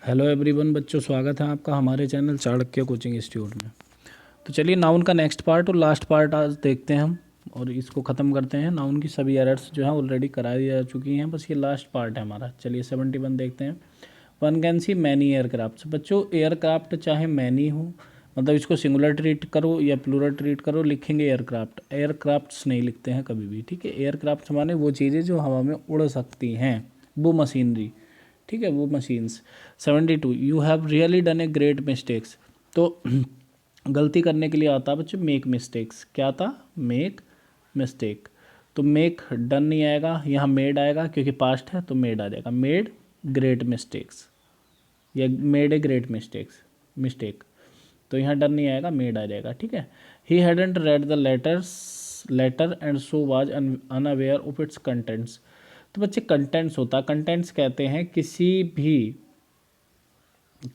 Hello everyone बच्चों, स्वागत है आपका हमारे चैनल चाणक्य कोचिंग इंस्टीट्यूट में। तो चलिए नाउन का नेक्स्ट पार्ट और लास्ट पार्ट आज देखते हैं हम और इसको ख़त्म करते हैं। नाउन की सभी एरर्स जो है ऑलरेडी कराई जा चुकी हैं, बस ये लास्ट पार्ट है हमारा। चलिए 71 देखते हैं। One can see many aircraft. बच्चों एयरक्राफ्ट चाहे मैनी हो, मतलब इसको सिंगुलर ट्रीट करो या प्लूरल ट्रीट करो, लिखेंगे एयरक्राफ्ट। एयरक्राफ्ट्स नहीं लिखते हैं कभी भी, ठीक है। एयरक्राफ्ट माने वो चीज़ें जो हवा में उड़ सकती हैं, वो मशीनरी, ठीक है, वो machines. 72 you have really done a great mistakes. तो गलती करने के लिए आता है बच्चों मेक मिस्टेक्स। क्या था? Make mistake. तो मेक डन नहीं आएगा, यहाँ मेड आएगा क्योंकि पास्ट है तो मेड आ जाएगा। मेड ग्रेट मिस्टेक्स या मेड ए ग्रेट मिस्टेक। तो यहाँ डन नहीं आएगा, मेड आ जाएगा, ठीक है। He hadn't read the letter and so was unaware of its contents. तो बच्चे कंटेंट्स होता है, कंटेंट्स कहते हैं किसी भी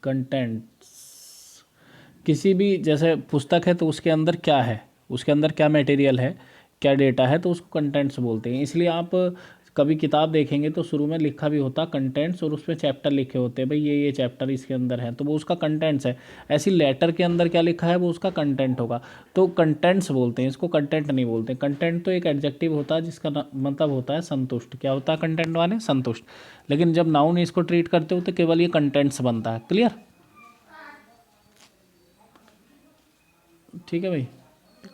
कंटेंट्स, किसी भी जैसे पुस्तक है तो उसके अंदर क्या है, उसके अंदर क्या मटेरियल है, क्या डेटा है, तो उसको कंटेंट्स बोलते हैं। इसलिए आप कभी किताब देखेंगे तो शुरू में लिखा भी होता कंटेंट्स और उसमें चैप्टर लिखे होते हैं, भाई ये चैप्टर इसके अंदर है, तो वो उसका कंटेंट्स है। ऐसी लेटर के अंदर क्या लिखा है वो उसका कंटेंट होगा, तो कंटेंट्स बोलते हैं इसको, कंटेंट नहीं बोलते। कंटेंट तो एक एडजेक्टिव होता है जिसका मतलब होता है संतुष्ट। क्या होता है कंटेंट वाले? संतुष्ट। लेकिन जब नाउन इसको ट्रीट करते हो तो केवल ये कंटेंट्स बनता है। क्लियर? ठीक है भाई,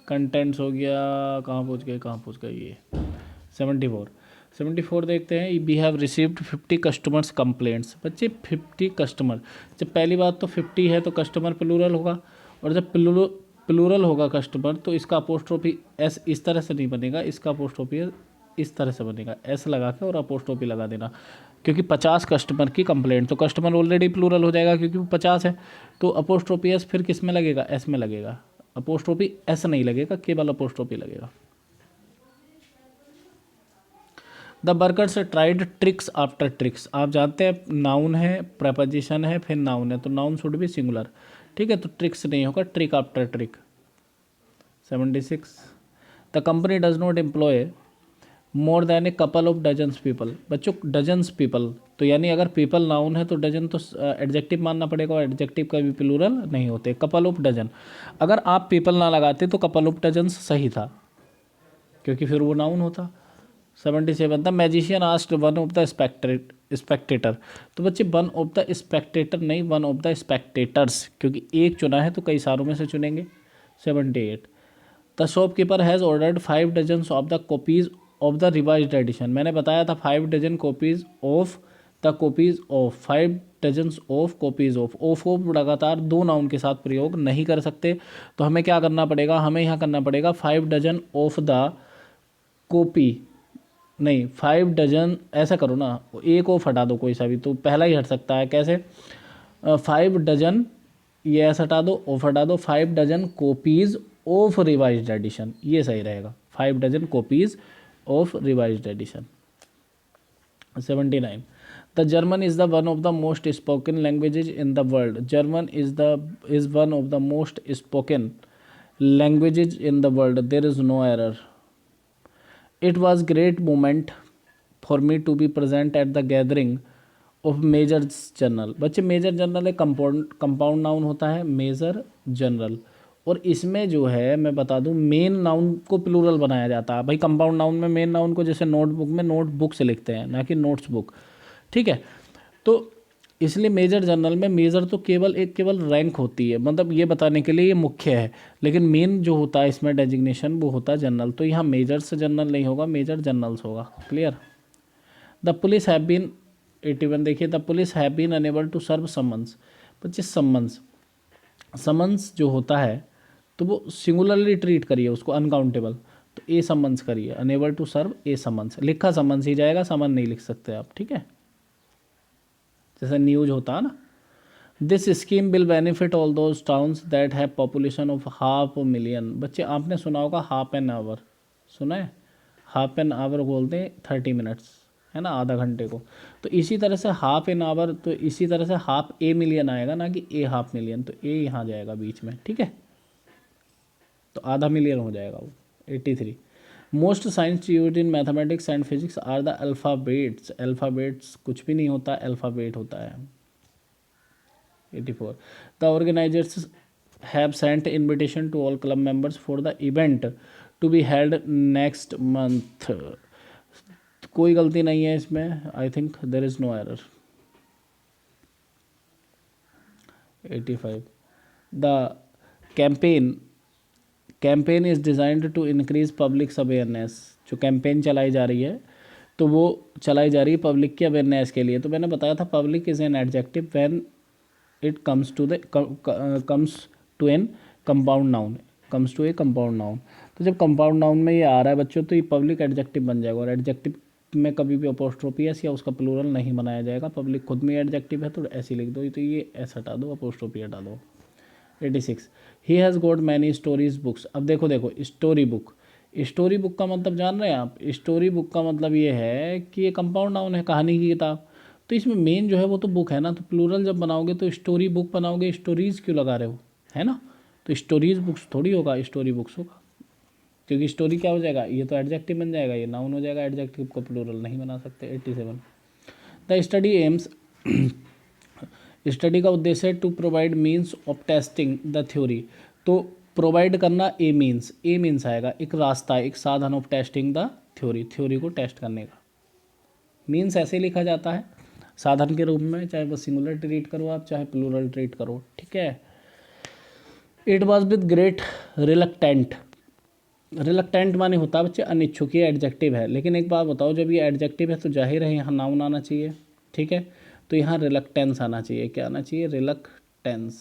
कंटेंट्स हो गया। कहाँ पहुँच गए ये 74 देखते हैं। We have received 50 customers complaints. बच्चे 50 कस्टमर, जब पहली बात तो 50 है तो कस्टमर प्लूरल होगा, और जब प्लूरल होगा कस्टमर तो इसका अपोस्ट्रोफी एस इस तरह से नहीं बनेगा, इसका अपोस्ट्रोफी इस तरह से बनेगा, एस लगा के और अपोस्ट्रोफी लगा देना, क्योंकि 50 कस्टमर की कंप्लेंट, तो कस्टमर ऑलरेडी प्लूरल हो जाएगा क्योंकि वो 50 है। तो अपोस्ट्रोफी एस फिर किस में लगेगा? एस में लगेगा। अपोस्ट्रोफी एस नहीं लगेगा, केवल अपोस्ट्रोफी लगेगा। The workers tried tricks after tricks. आप जानते हैं नाउन है, प्रपोजिशन है, फिर नाउन है, तो नाउन शुड भी सिंगुलर, ठीक है। तो ट्रिक्स नहीं होगा, trick after trick. 76 the company does not employ more than a couple of dozens people. बच्चों डजन्स पीपल, तो यानी अगर पीपल नाउन है तो डजन तो एडजेक्टिव मानना पड़ेगा, और एडजेक्टिव का भी प्लूरल नहीं होते। कपल ऑफ डजन, अगर आप पीपल ना लगाते तो कपल ऑफ डजन्स सही था क्योंकि फिर वो नाउन होता। 77 the magician asked one of the Spectator. तो बच्चे वन ऑफ द स्पेक्टेटर नहीं, वन ऑफ द स्पेक्टेटर्स, क्योंकि एक चुना है तो कई सारों में से चुनेंगे। 78 the shopkeeper has ordered 5 dozens of the copies of the revised edition. मैंने बताया था 5 dozen copies of the copies of, 5 dozens of copies of लगातार दो नाउन के साथ प्रयोग नहीं कर सकते, तो हमें क्या करना पड़ेगा? हमें यहाँ करना पड़ेगा 5 डजन ऑफ द कॉपी, नहीं 5 डजन, ऐसा करो ना, एक ऑफ हटा दो कोई सा भी, तो पहला ही हट सकता है। कैसे? 5 डजन, ये ऐसा हटा दो, ऑफ हटा दो, 5 dozen copies of revised edition, ये सही रहेगा। 5 dozen copies of revised edition. 79 the German is the one of the most spoken languages in the world. German is one of the most spoken languages in the world, there is no error. It was great moment for me to be present at the gathering of major general. बच्चे major general एक compound noun होता है, major general, और इसमें जो है मैं बता दूं मेन नाउन को प्लूरल बनाया जाता है। भाई कंपाउंड नाउन में मेन नाउन को जैसे नोटबुक में नोटबुक से लिखते हैं, ना कि नोट्स बुक, ठीक है। तो इसलिए मेजर जनरल में मेजर तो केवल रैंक होती है, मतलब ये बताने के लिए ये मुख्य है, लेकिन मेन जो होता है इसमें डेजिग्नेशन वो होता है जनरल। तो यहाँ मेजर से जनरल नहीं होगा, मेजर जनरल्स होगा। Clear? The police have been 81 देखिए, the police have been unable to serve summons. बच्चे समन्स जो होता है तो वो सिंगुलरली ट्रीट करिए उसको, अनकाउंटेबल, तो ए समन्स करिए, unable to serve a summons, लिखा समन्स ही जाएगा, समन नहीं लिख सकते आप, ठीक है। जैसे न्यूज होता है ना, this scheme will benefit all those towns that have population of 500,000। बच्चे आपने सुना होगा हाफ एन आवर, सुना है? हाफ एन आवर बोलते हैं 30 मिनट्स, है ना, आधा घंटे को। तो इसी तरह से हाफ एन आवर, तो इसी तरह से हाफ ए मिलियन आएगा, ना कि ए हाफ मिलियन, तो ए यहाँ जाएगा बीच में, ठीक है। तो आधा मिलियन हो जाएगा वो। 83 most science used in mathematics and physics are the alphabets. Alphabets कुछ भी नहीं होता, अल्फ़ाबेट होता है। 84. The organizers have sent invitation to all club members for the event to be held next month. कोई गलती नहीं है इसमें, I think there is no error. 85. The campaign is designed to increase public awareness. जो campaign चलाई जा रही है तो वो चलाई जा रही है पब्लिक की अवेयरनेस के लिए. तो मैंने बताया था public is an adjective when it comes to an compound noun. Comes to a compound noun. तो जब कंपाउंड नाउन में ये आ रहा है बच्चों तो ये पब्लिक एडजेक्टिव बन जाएगा. और एडजेक्टिव में कभी भी अपोस्ट्रोफी एस या उसका प्लूरल नहीं बनाया जाएगा. पब्लिक खुद में एडजेक्टिव है तो ऐसे लिख दो. तो ये एस हटा दो, अपोस्ट्रोफी हटा दो. 86. He has got many stories books. अब देखो स्टोरी बुक. स्टोरी बुक का मतलब जान रहे हैं आप? स्टोरी बुक का मतलब ये है कि ये कंपाउंड नाउन है, कहानी की किताब. तो इसमें मेन जो है वो तो बुक है ना. तो प्लूरल जब बनाओगे तो स्टोरी बुक बनाओगे. स्टोरीज क्यों लगा रहे हो, है ना? तो स्टोरीज बुक्स थोड़ी होगा, स्टोरी बुक्स होगा. क्योंकि स्टोरी क्या हो जाएगा, ये तो एडजेक्टिव बन जाएगा, ये नाउन हो जाएगा. एडजेक्टिव को प्लूरल नहीं बना सकते. 87. The study AIIMS. स्टडी का उद्देश्य है to provide means of testing the theory. तो प्रोवाइड करना ए मीन्स आएगा, एक रास्ता, एक साधन ऑफ टेस्टिंग द थ्योरी को टेस्ट करने का. मीन्स ऐसे लिखा जाता है साधन के रूप में, चाहे वो सिंगुलर ट्रीट करो आप, चाहे प्लूरल ट्रीट करो. ठीक है. It was with great reluctant. Reluctant माने होता है बच्चे अनिच्छुक. ये एडजेक्टिव है. लेकिन एक बात बताओ, जब ये एडजेक्टिव है तो जाहिर है यहाँ नाउन आना चाहिए. ठीक है. तो यहाँ रिलक्टेंस आना चाहिए. क्या आना चाहिए? रिलक्टेंस,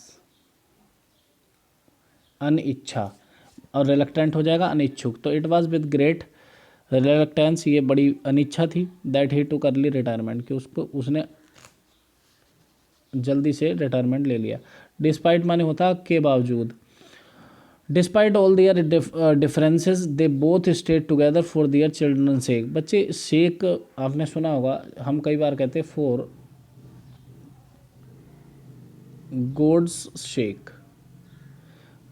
अनिच्छा. और रिलक्टेंट हो जाएगा अनिच्छुक. तो it was with great reluctance, ये बड़ी अनिच्छा थी. That he took early retirement, कि उसने जल्दी से रिटायरमेंट ले लिया. डिस्पाइट माने होता के बावजूद. Despite all their differences they both stayed together for their children sake. बच्चे सेक आपने सुना होगा, हम कई बार कहते हैं फॉर गॉड्स शेक.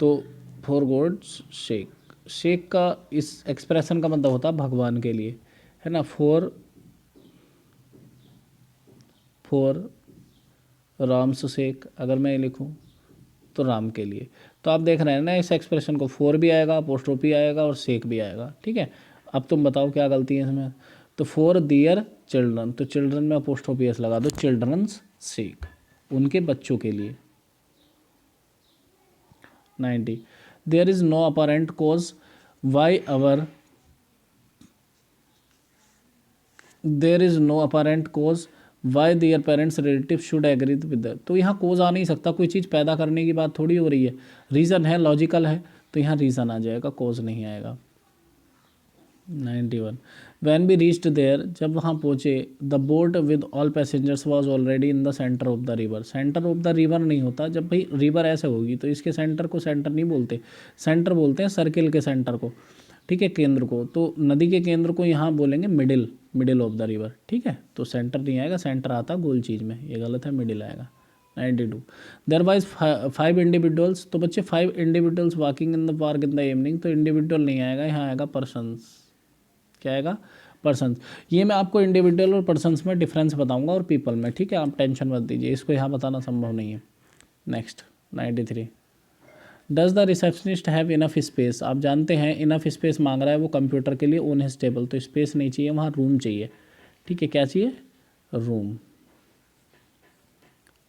तो फॉर गॉड्स शेक, शेक का इस एक्सप्रेशन का मतलब होता है भगवान के लिए, है ना. फॉर राम्स शेक अगर मैं लिखूं तो राम के लिए. तो आप देख रहे हैं ना इस एक्सप्रेशन को, फोर भी आएगा, अपोस्ट्रोफी आएगा और शेक भी आएगा. ठीक है. अब तुम बताओ क्या गलती है इसमें. तो फॉर दियर चिल्ड्रन, तो चिल्ड्रन में अपोस्ट्रोफी एस लगा दो. चिल्ड्रंस शेक, उनके बच्चों के लिए. 90. There is no apparent cause why our. There is no apparent cause why their parents relative should agree with. तो यहाँ कोज आ नहीं सकता, कोई चीज़ पैदा करने की बात थोड़ी हो रही है. रीज़न है, लॉजिकल है, तो यहाँ रीज़न आ जाएगा, कोज नहीं आएगा. 91. वैन बी रीच्ड देयर, जब वहाँ पहुँचे, the boat with all passengers was already in the centre of the river. Centre of the river नहीं होता. जब भाई रिवर ऐसे होगी तो इसके सेंटर को सेंटर नहीं बोलते, सेंटर बोलते हैं सर्किल के सेंटर को. ठीक है, केंद्र को. तो नदी के केंद्र को यहाँ बोलेंगे मिडिल ऑफ द रिवर. ठीक है. तो सेंटर नहीं आएगा, सेंटर आता गोल चीज़ में, ये गलत है, मिडिल आएगा. 92. There wise 5 individuals. तो बच्चे 5 individuals walking in the park in the evening. तो इंडिविजुअल नहीं आएगा, यहाँ आएगा पर्सन्स. क्या आएगा? पर्सन्स. ये मैं आपको इंडिविजुअल और पर्सन्स में डिफरेंस बताऊंगा और पीपल में. ठीक है, आप टेंशन मत दीजिए, इसको यहाँ बताना संभव नहीं है. Next 93. Does the receptionist have enough space. आप जानते हैं इनफ स्पेस मांग रहा है वो कंप्यूटर के लिए ऑन हिज टेबल. तो स्पेस नहीं चाहिए वहाँ, रूम चाहिए. ठीक है, क्या चाहिए? Room.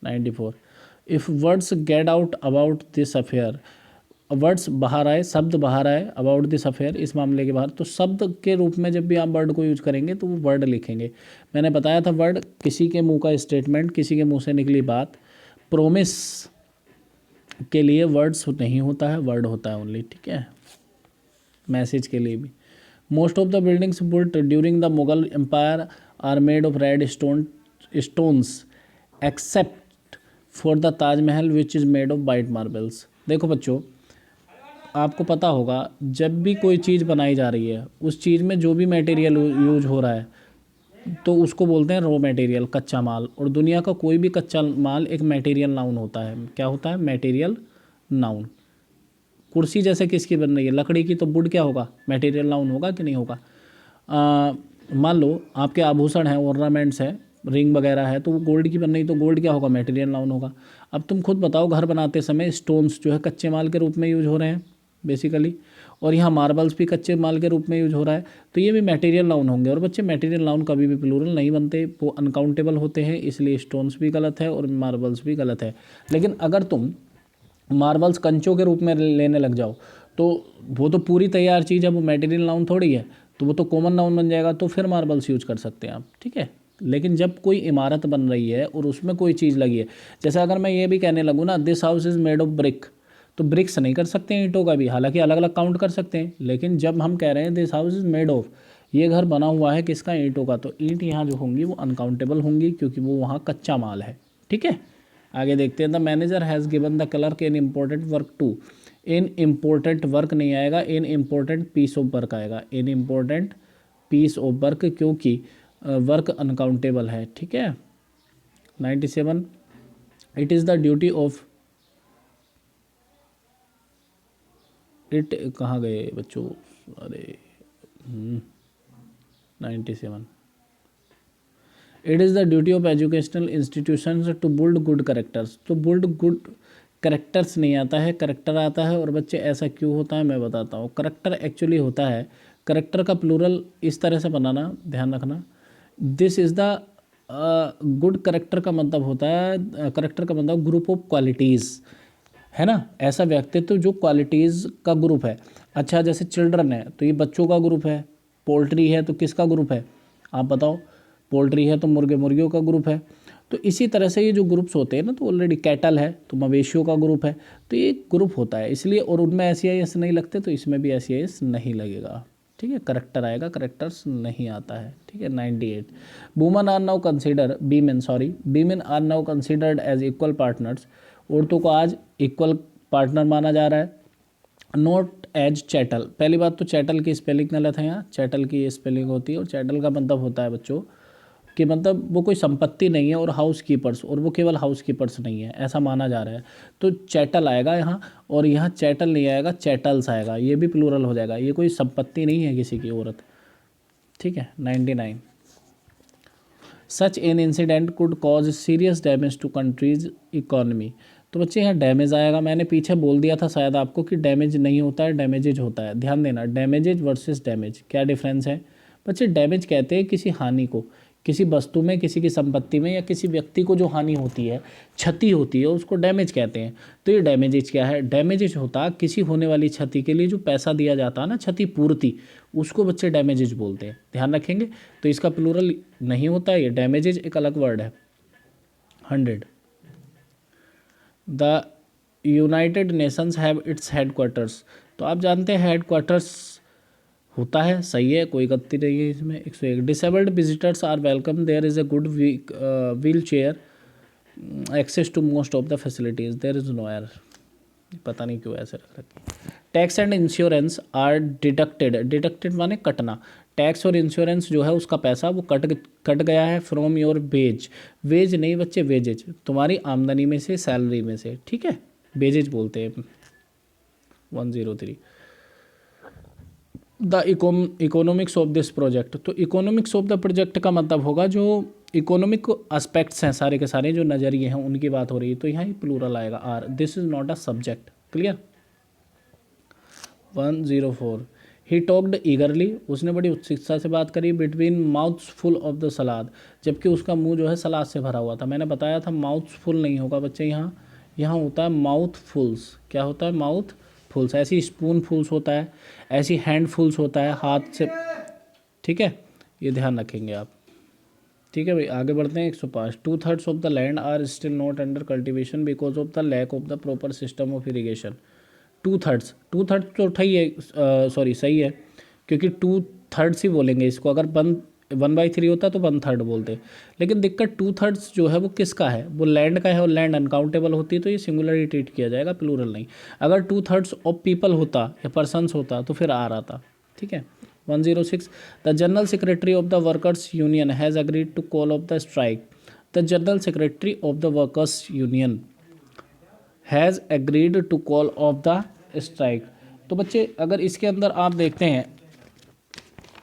94. If words get out about this affair. Words बाहर आए, शब्द बाहर आए, अबाउट दिस अफेयर, इस मामले के बाहर, तो शब्द के रूप में जब भी आप वर्ड को यूज करेंगे तो वो वर्ड लिखेंगे. मैंने बताया था वर्ड किसी के मुंह का स्टेटमेंट, किसी के मुंह से निकली बात. प्रोमिस के लिए वर्ड्स नहीं होता है, वर्ड होता है ओनली. ठीक है. मैसेज के लिए भी. Most of the buildings built during the Mughal empire are made of red stones except for the Taj Mahal which is made of white marbles. देखो बच्चों, आपको पता होगा जब भी कोई चीज़ बनाई जा रही है, उस चीज़ में जो भी मटेरियल यूज हो रहा है तो उसको बोलते हैं रॉ मटेरियल, कच्चा माल. और दुनिया का कोई भी कच्चा माल एक मटेरियल नाउन होता है. क्या होता है? Material noun. कुर्सी जैसे किसकी बन रही है? लकड़ी की. तो वुड क्या होगा? मटेरियल नाउन होगा कि नहीं होगा? मान लो आपके आभूषण हैं, ऑर्नामेंट्स हैं, रिंग वगैरह है तो वो गोल्ड की बन रही, तो गोल्ड क्या होगा, मटेरियल नाउन होगा। अब तुम खुद बताओ, घर बनाते समय स्टोन्स जो है कच्चे माल के रूप में यूज हो रहे हैं बेसिकली, और यहाँ मार्बल्स भी कच्चे माल के रूप में यूज हो रहा है, तो ये भी मटेरियल नाउन होंगे। और बच्चे मटेरियल नाउन कभी भी प्लूरल नहीं बनते, वो अनकाउंटेबल होते हैं, इसलिए स्टोन्स भी गलत है और मार्बल्स भी गलत है। लेकिन अगर तुम मार्बल्स कंचों के रूप में लेने लग जाओ तो वो तो पूरी तैयार चीज़ है, वो मटेरियल नाउन थोड़ी है, तो वो तो कॉमन नाउन बन जाएगा, तो फिर मार्बल्स यूज कर सकते हैं आप, ठीक है। लेकिन जब कोई इमारत बन रही है और उसमें कोई चीज़ लगी है, जैसे अगर मैं ये भी कहने लगूँ ना, this house is made of brick, तो ब्रिक्स नहीं कर सकते हैं ईंटों का भी, हालांकि अलग अलग काउंट कर सकते हैं। लेकिन जब हम कह रहे हैं this house is made of, ये घर बना हुआ है किसका, ईंटों का, तो ईंट यहाँ जो होंगी वो अनकाउंटेबल होंगी, क्योंकि वो वहाँ कच्चा माल है, ठीक है। आगे देखते हैं, the manager has given the clerk in important work to, in important work नहीं आएगा, in important piece of work आएगा, in important piece of work, क्योंकि वर्क अनकाउंटेबल है, ठीक है। 97, it is the duty of, it कहाँ गए बच्चों, अरे 97, it is the duty of educational institutions to build good characters, तो बिल्ड गुड करेक्टर्स नहीं आता है, करेक्टर आता है। और बच्चे ऐसा क्यों होता है मैं बताता हूँ। करेक्टर एक्चुअली होता है, करेक्टर का प्लूरल इस तरह से बनाना, ध्यान रखना, this is the good character का मतलब होता है, करेक्टर का मतलब ग्रुप ऑफ क्वालिटीज़, है ना, ऐसा व्यक्तित्व जो क्वालिटीज़ का ग्रुप है। अच्छा, जैसे चिल्ड्रन है तो ये बच्चों का ग्रुप है, पोल्ट्री है तो किसका ग्रुप है, आप बताओ, पोल्ट्री है तो मुर्गे मुर्गियों का ग्रुप है। तो इसी तरह से ये जो ग्रुप्स होते हैं ना, तो ऑलरेडी कैटल है तो मवेशियों का ग्रुप है, तो ये ग्रुप होता है इसलिए, और उनमें एस नहीं लगते तो इसमें भी एस नहीं लगेगा, ठीक है। करेक्टर आएगा, करेक्टर्स नहीं आता है, ठीक है। 98, woman are now consider, women are now considered as equal partners, औरतों को आज इक्वल पार्टनर माना जा रहा है। नॉट एज चैटल, पहली बात तो चैटल की स्पेलिंग गलत है, यहाँ चैटल की स्पेलिंग होती है, और चैटल का मतलब होता है बच्चों कि मतलब वो कोई संपत्ति नहीं है, और हाउस कीपर्स, और वो केवल हाउस कीपर्स नहीं है, ऐसा माना जा रहा है, तो चैटल आएगा यहाँ, और यहाँ चैटल नहीं आएगा, चैटल्स आएगा, ये भी प्लूरल हो जाएगा, ये कोई संपत्ति नहीं है किसी की औरत, ठीक है। 99, such an incident could cause serious damage to country's economy, तो बच्चे यहाँ डैमेज आएगा, मैंने पीछे बोल दिया था शायद आपको कि डैमेज नहीं होता है, डैमेजेज होता है, ध्यान देना, डैमेजेज वर्सेस डैमेज क्या डिफरेंस है बच्चे। डैमेज कहते हैं किसी हानि को, किसी वस्तु में, किसी की संपत्ति में, या किसी व्यक्ति को जो हानि होती है, क्षति होती है, उसको डैमेज कहते हैं। तो ये डैमेजेज क्या है, डैमेजेज होता है किसी होने वाली क्षति के लिए जो पैसा दिया जाता है ना, क्षतिपूर्ति, उसको बच्चे डैमेजेज बोलते हैं, ध्यान रखेंगे। तो इसका प्लूरल नहीं होता है, ये डैमेजेज एक अलग वर्ड है। 100, the United Nations have it's headquarters, तो आप जानते हैं हेडक्वार्टर्स होता है, सही है, कोई गलती नहीं है इसमें। 101, disabled visitors are welcome, there is a good wheel chair access to most of the facilities, there is no air, पता नहीं क्यों ऐसे रख रखी। Tax and insurance are deducted, deducted माने कटना, टैक्स और इंश्योरेंस जो है उसका पैसा वो कट गया है फ्रॉम योर वेज, वेज नहीं बच्चे, वेजेज, तुम्हारी आमदनी में से, सैलरी में से, ठीक है, वेजेज बोलते हैं। 103, the economics of this project, तो इकोनॉमिक्स ऑफ द प्रोजेक्ट का मतलब होगा जो इकोनॉमिक एस्पेक्ट्स हैं सारे के सारे, जो नज़रिए हैं उनकी बात हो रही है, तो यहाँ ही प्लूरल आएगा are, this is not a subject, clear. 104, he talked eagerly, उसने बड़ी उत्सुकता से बात करी, between mouths full of the salad, जबकि उसका मुंह जो है सलाद से भरा हुआ था। मैंने बताया था माउथ्स फुल नहीं होगा बच्चे, यहाँ यहाँ होता है माउथ फुल्स, क्या होता है, माउथ फुल्स, ऐसी स्पून फुल्स होता है, ऐसी हैंड फुल्स होता है, हाथ से, ठीक है, ये ध्यान रखेंगे आप, ठीक है भाई। आगे बढ़ते हैं। 105, 2/3 of the land are still not under cultivation because of the lack of the proper system of irrigation. 2/3 तो उठाई है, सॉरी सही है, क्योंकि 2/3 ही बोलेंगे इसको, अगर 1/3 होता तो 1/3 बोलते, लेकिन दिक्कत 2/3 जो है वो किसका है, वो लैंड का है, और लैंड अनकाउंटेबल होती है तो ये सिंगुलरली ट्रीट किया जाएगा, प्लूरल नहीं। अगर 2/3 ऑफ पीपल होता या पर्सनस होता तो फिर आ रहा था, ठीक है। 106, the general secretary of the workers union has agreed to call off the strike, the general secretary of the workers union has agreed to call off the strike. तो बच्चे अगर इसके अंदर आप देखते हैं,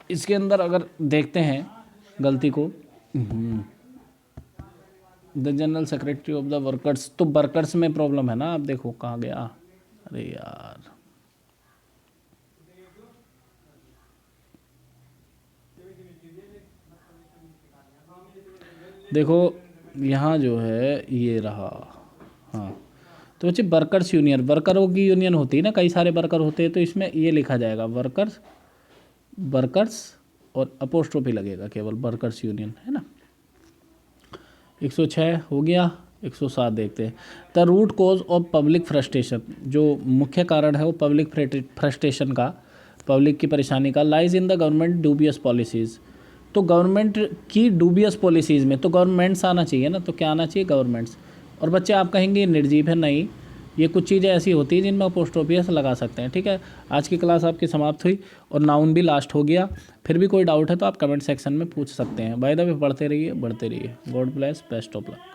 इसके अंदर अगर देखते हैं गलती को, the general secretary of the workers, तो वर्कर्स में प्रॉब्लम है ना, आप देखो कहाँ गया, अरे यार देखो यहाँ जो है ये रहा, हाँ तो बच्चे वर्कर्स यूनियन, वर्करों की यूनियन होती है ना, कई सारे वर्कर होते हैं, तो इसमें ये लिखा जाएगा वर्कर्स, वर्कर्स और अपोस्ट्रोफी लगेगा केवल, वर्कर्स यूनियन है ना। 106 हो गया। 107 देखते हैं, the root cause of public frustration, जो मुख्य कारण है वो पब्लिक फ्रस्ट्रेशन का, पब्लिक की परेशानी का, lies in the government dubious policies, तो गवर्नमेंट की डूबियस पॉलिसीज़ में, तो गवर्नमेंट्स आना चाहिए ना, तो क्या आना चाहिए, गवर्नमेंट्स। और बच्चे आप कहेंगे निर्जीव है, नहीं, ये कुछ चीज़ें ऐसी होती हैं जिनमें अपोस्ट्रोफियस लगा सकते हैं, ठीक है। आज की क्लास आपकी समाप्त हुई और नाउन भी लास्ट हो गया। फिर भी कोई डाउट है तो आप कमेंट सेक्शन में पूछ सकते हैं। बाय द वे पढ़ते रहिए, बढ़ते रहिए। God bless, best of luck.